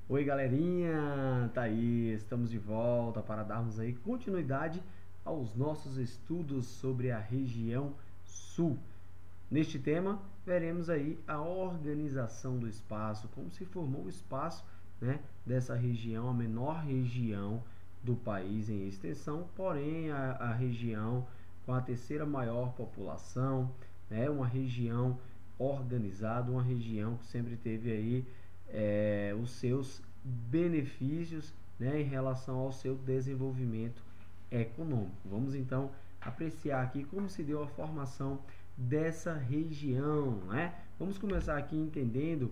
Oi galerinha, tá aí, estamos de volta para darmos aí continuidade aos nossos estudos sobre a região sul. Neste tema, veremos aí a organização do espaço, como se formou o espaço, né, dessa região, a menor região do país em extensão, porém a região com a terceira maior população, né, uma região organizada, uma região que sempre teve aí os seus benefícios, né, em relação ao seu desenvolvimento econômico. Vamos então apreciar aqui como se deu a formação dessa região, né? Vamos começar aqui entendendo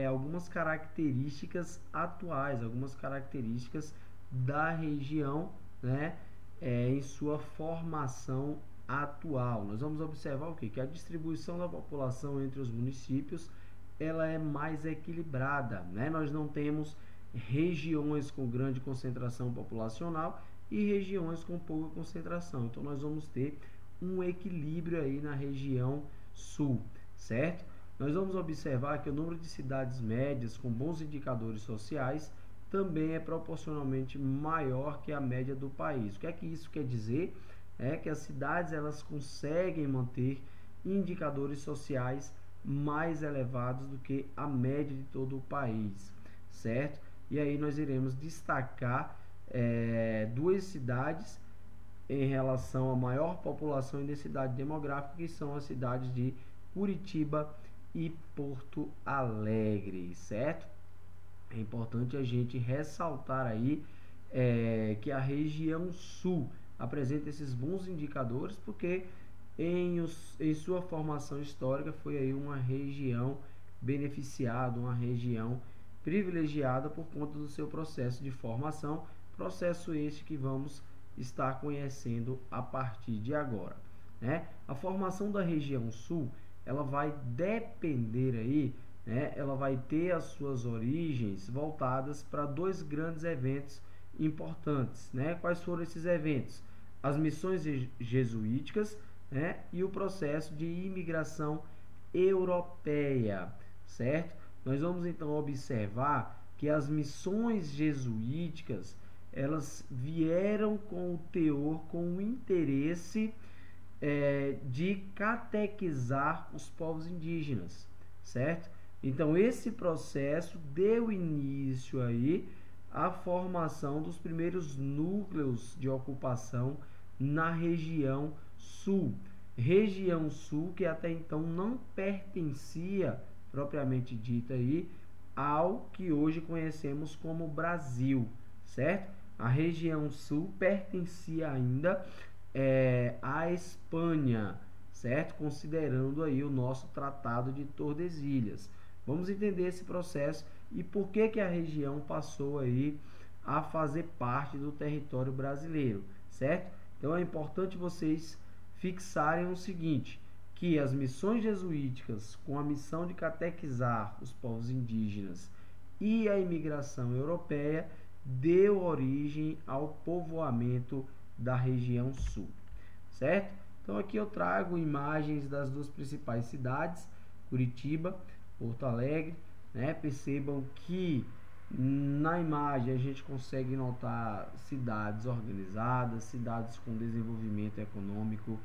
algumas características atuais, algumas características da região, né? Em sua formação atual. Nós vamos observar o quê? Que a distribuição da população entre os municípios ela é mais equilibrada, né? Nós não temos regiões com grande concentração populacional e regiões com pouca concentração. Então nós vamos ter um equilíbrio aí na região sul, certo? Nós vamos observar que o número de cidades médias com bons indicadores sociais também é proporcionalmente maior que a média do país. O que é que isso quer dizer? É que as cidades elas conseguem manter indicadores sociais mais elevados do que a média de todo o país, certo? E aí nós iremos destacar duas cidades em relação à maior população e densidade demográfica, que são as cidades de Curitiba e Porto Alegre, certo? É importante a gente ressaltar aí que a região sul apresenta esses bons indicadores, porque em sua formação histórica foi aí uma região beneficiada, uma região privilegiada por conta do seu processo de formação, processo este que vamos estar conhecendo a partir de agora, né? A formação da região sul, ela vai depender aí, né? Ela vai ter as suas origens voltadas para dois grandes eventos importantes, né? Quais foram esses eventos? As missões jesuíticas, né? E o processo de imigração europeia, certo? Nós vamos então observar que as missões jesuíticas elas vieram com o teor, com o interesse de catequizar os povos indígenas, certo? Então esse processo deu início aí à formação dos primeiros núcleos de ocupação na região sul que até então não pertencia propriamente dita aí ao que hoje conhecemos como Brasil, certo? A região sul pertencia ainda à Espanha, certo? Considerando aí o nosso Tratado de Tordesilhas. Vamos entender esse processo e por que a região passou aí a fazer parte do território brasileiro, certo? Então é importante vocês fixarem o seguinte, que as missões jesuíticas com a missão de catequizar os povos indígenas e a imigração europeia deu origem ao povoamento da região sul, certo? Então aqui eu trago imagens das duas principais cidades, Curitiba, Porto Alegre, né? Percebam que na imagem a gente consegue notar cidades organizadas, cidades com desenvolvimento econômico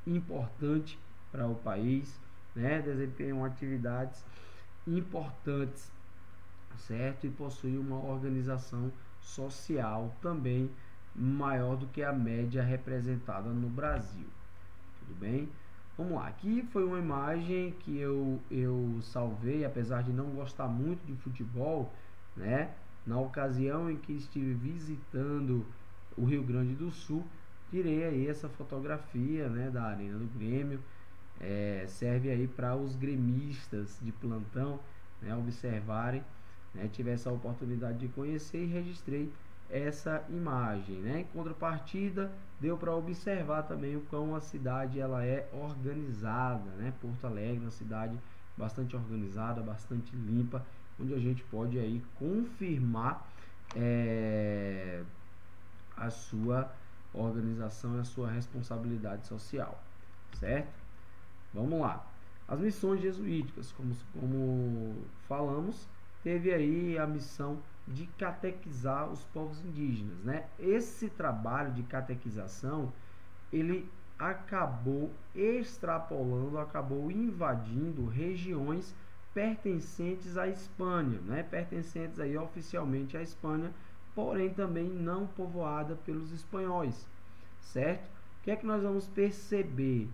importante para o país, né? Desempenham atividades importantes, certo? E possui uma organização social também maior do que a média representada no Brasil. Tudo bem? Vamos lá, aqui foi uma imagem que eu salvei, apesar de não gostar muito de futebol, né? Na ocasião em que estive visitando o Rio Grande do Sul, tirei aí essa fotografia, né, da Arena do Grêmio. Serve aí para os gremistas de plantão, né, observarem, né? Tive essa oportunidade de conhecer e registrei essa imagem, né? Em contrapartida, deu para observar também o quão a cidade ela é organizada, né? Porto Alegre, uma cidade bastante organizada, bastante limpa, onde a gente pode aí confirmar a sua organização e a sua responsabilidade social, certo? Vamos lá. As missões jesuíticas, como falamos, teve aí a missão de catequizar os povos indígenas, né? Esse trabalho de catequização, ele acabou extrapolando, acabou invadindo regiões pertencentes à Espanha, né? Pertencentes aí oficialmente à Espanha, porém também não povoada pelos espanhóis, certo? O que é que nós vamos perceber?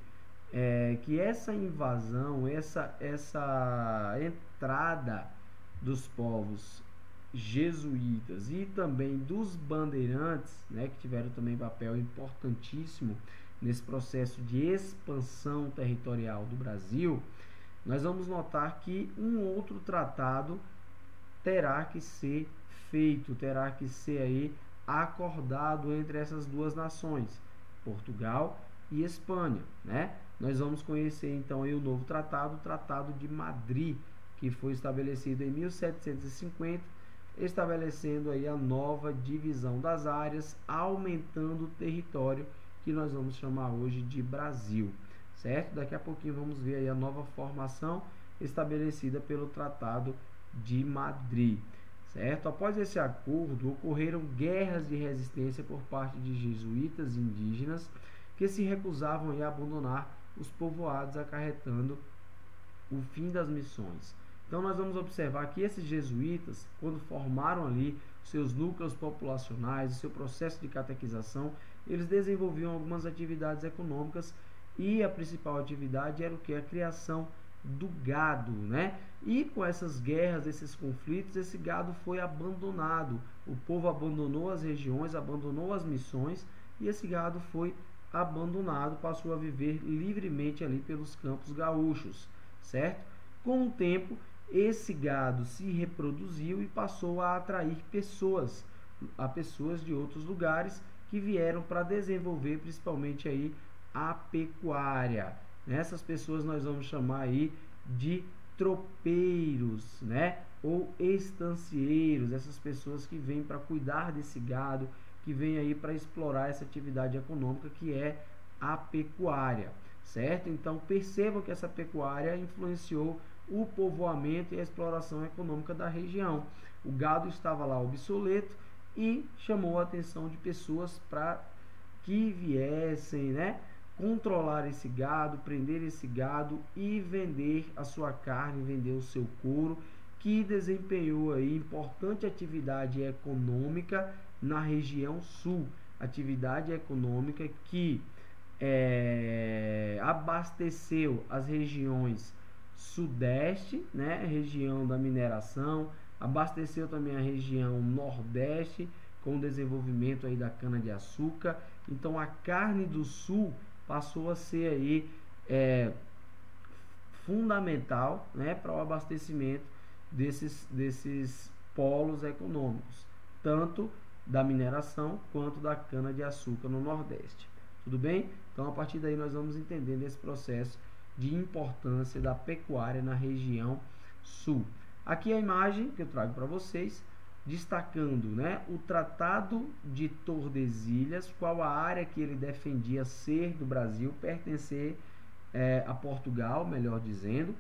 Que essa invasão, essa entrada dos povos jesuítas e também dos bandeirantes, né, que tiveram também papel importantíssimo nesse processo de expansão territorial do Brasil, nós vamos notar que um outro tratado terá que ser feito, terá que ser aí acordado entre essas duas nações, Portugal e Espanha, né? Nós vamos conhecer então aí o novo tratado, o Tratado de Madrid, que foi estabelecido em 1750, estabelecendo aí a nova divisão das áreas, aumentando o território que nós vamos chamar hoje de Brasil, certo? Daqui a pouquinho vamos ver aí a nova formação estabelecida pelo Tratado de Madrid, certo? Após esse acordo, ocorreram guerras de resistência por parte de jesuítas e indígenas que se recusavam a abandonar os povoados, acarretando o fim das missões. Então nós vamos observar que esses jesuítas, quando formaram ali seus núcleos populacionais, o seu processo de catequização, eles desenvolviam algumas atividades econômicas e a principal atividade era o que? A criação do gado, né? E com essas guerras, esses conflitos, esse gado foi abandonado. O povo abandonou as regiões, abandonou as missões e esse gado foi abandonado, passou a viver livremente ali pelos campos gaúchos, certo? Com o tempo, esse gado se reproduziu e passou a atrair pessoas de outros lugares que vieram para desenvolver principalmente aí a pecuária. Essas pessoas nós vamos chamar aí de tropeiros, né? Ou estancieiros, essas pessoas que vêm para cuidar desse gado, que vem aí para explorar essa atividade econômica que é a pecuária, certo? Então percebam que essa pecuária influenciou o povoamento e a exploração econômica da região. O gado estava lá obsoleto e chamou a atenção de pessoas para que viessem, né, controlar esse gado, prender esse gado e vender a sua carne, vender o seu couro, que desempenhou aí importante atividade econômica na região sul, atividade econômica que abasteceu as regiões sudeste, né, região da mineração, abasteceu também a região nordeste com o desenvolvimento aí da cana de açúcar. Então a carne do sul passou a ser aí fundamental, né, para o abastecimento desses polos econômicos, tanto da mineração quanto da cana de açúcar no Nordeste. Tudo bem? Então a partir daí nós vamos entender esse processo de importância da pecuária na região sul. Aqui a imagem que eu trago para vocês, destacando, né, o Tratado de Tordesilhas, qual a área que ele defendia ser do Brasil, pertencer a Portugal, melhor dizendo,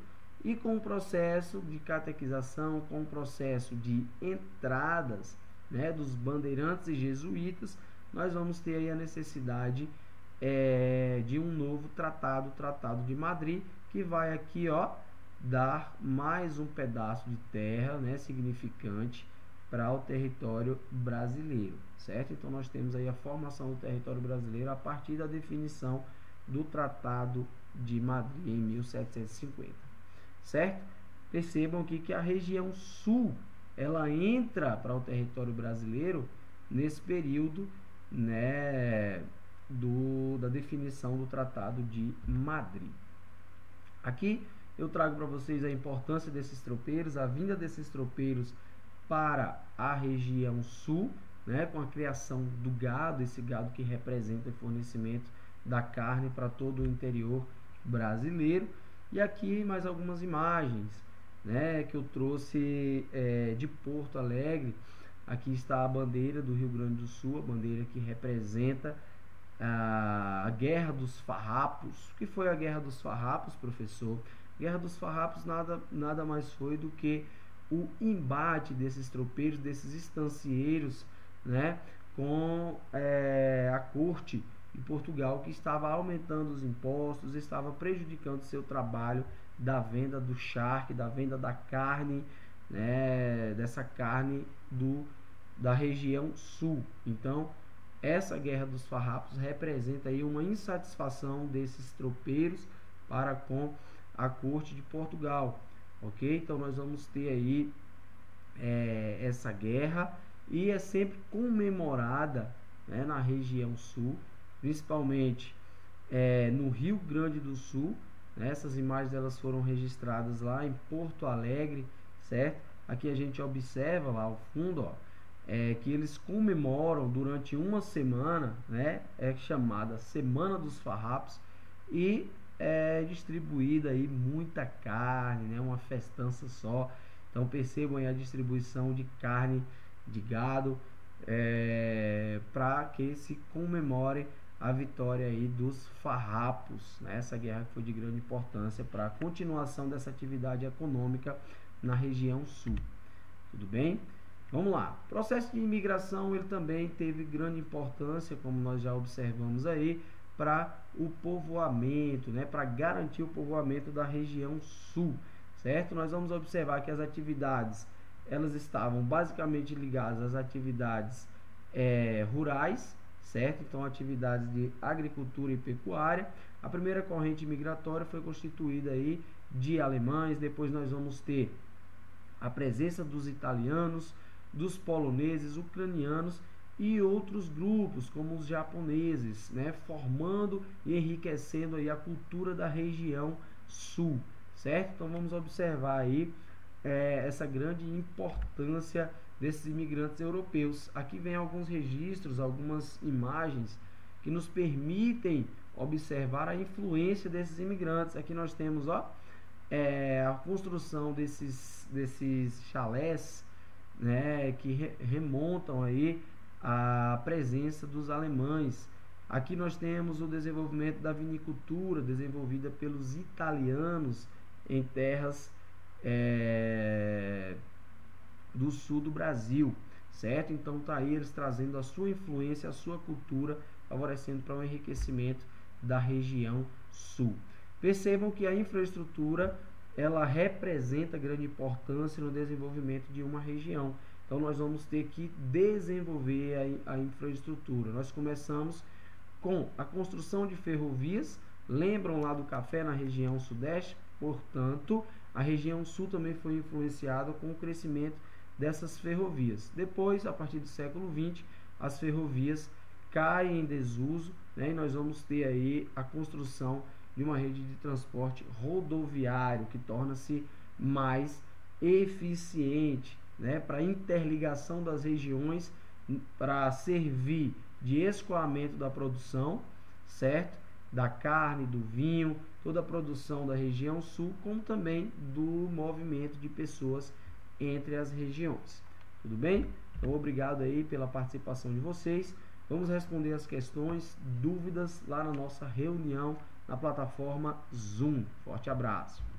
e com o processo de catequização, com o processo de entradas, né, dos bandeirantes e jesuítas, nós vamos ter aí a necessidade de um novo tratado, o Tratado de Madrid, que vai aqui, ó, dar mais um pedaço de terra, né, significante para o território brasileiro, certo? Então nós temos aí a formação do território brasileiro a partir da definição do Tratado de Madrid em 1750, certo? Percebam aqui que a região sul, ela entra para o território brasileiro nesse período, né, da definição do Tratado de Madrid. Aqui eu trago para vocês a importância desses tropeiros, a vinda desses tropeiros para a região sul, né, com a criação do gado, esse gado que representa o fornecimento da carne para todo o interior brasileiro. E aqui mais algumas imagens, né, que eu trouxe de Porto Alegre. Aqui está a bandeira do Rio Grande do Sul, a bandeira que representa a Guerra dos Farrapos. O que foi a Guerra dos Farrapos, professor? A Guerra dos Farrapos nada mais foi do que o embate desses tropeiros, desses estancieiros, né, com a corte de Portugal, que estava aumentando os impostos, estava prejudicando o seu trabalho da venda do charque, da venda da carne, né, dessa carne da região sul. Então, essa guerra dos farrapos representa aí uma insatisfação desses tropeiros para com a corte de Portugal, ok? Então nós vamos ter aí essa guerra, e é sempre comemorada, né, na região sul, principalmente no Rio Grande do Sul, né? Essas imagens elas foram registradas lá em Porto Alegre, certo? Aqui a gente observa lá ao fundo, ó, que eles comemoram durante uma semana, né? É chamada Semana dos Farrapos, e é distribuída aí muita carne, né? Uma festança só. Então percebam aí a distribuição de carne de gado, para que se comemore a vitória aí dos farrapos, né? Essa guerra foi de grande importância para a continuação dessa atividade econômica na região sul. Tudo bem? Vamos lá. O processo de imigração ele também teve grande importância, como nós já observamos aí, para o povoamento, né? Para garantir o povoamento da região sul, certo? Nós vamos observar que as atividades elas estavam basicamente ligadas às atividades rurais, certo? Então, atividades de agricultura e pecuária. A primeira corrente migratória foi constituída aí de alemães. Depois nós vamos ter a presença dos italianos, dos poloneses, ucranianos e outros grupos como os japoneses, né, formando e enriquecendo aí a cultura da região sul, certo? Então vamos observar aí essa grande importância desses imigrantes europeus. Aqui vem alguns registros, algumas imagens que nos permitem observar a influência desses imigrantes. Aqui nós temos, ó, a construção desses chalés, né, que remontam aí à presença dos alemães. Aqui nós temos o desenvolvimento da vinicultura desenvolvida pelos italianos em terras do sul do Brasil, certo? Então tá aí eles trazendo a sua influência, a sua cultura, favorecendo para o enriquecimento da região sul. Percebam que a infraestrutura ela representa grande importância no desenvolvimento de uma região. Então nós vamos ter que desenvolver a infraestrutura. Nós começamos com a construção de ferrovias. Lembram lá do café na região sudeste? Portanto, a região sul também foi influenciada com o crescimento dessas ferrovias. Depois, a partir do século XX, as ferrovias caem em desuso, né? E nós vamos ter aí a construção de uma rede de transporte rodoviário que torna-se mais eficiente, né? Para interligação das regiões, para servir de escoamento da produção, certo? Da carne, do vinho, toda a produção da região sul, como também do movimento de pessoas entre as regiões. Tudo bem? Então, obrigado aí pela participação de vocês. Vamos responder as questões, dúvidas lá na nossa reunião na plataforma Zoom. Forte abraço!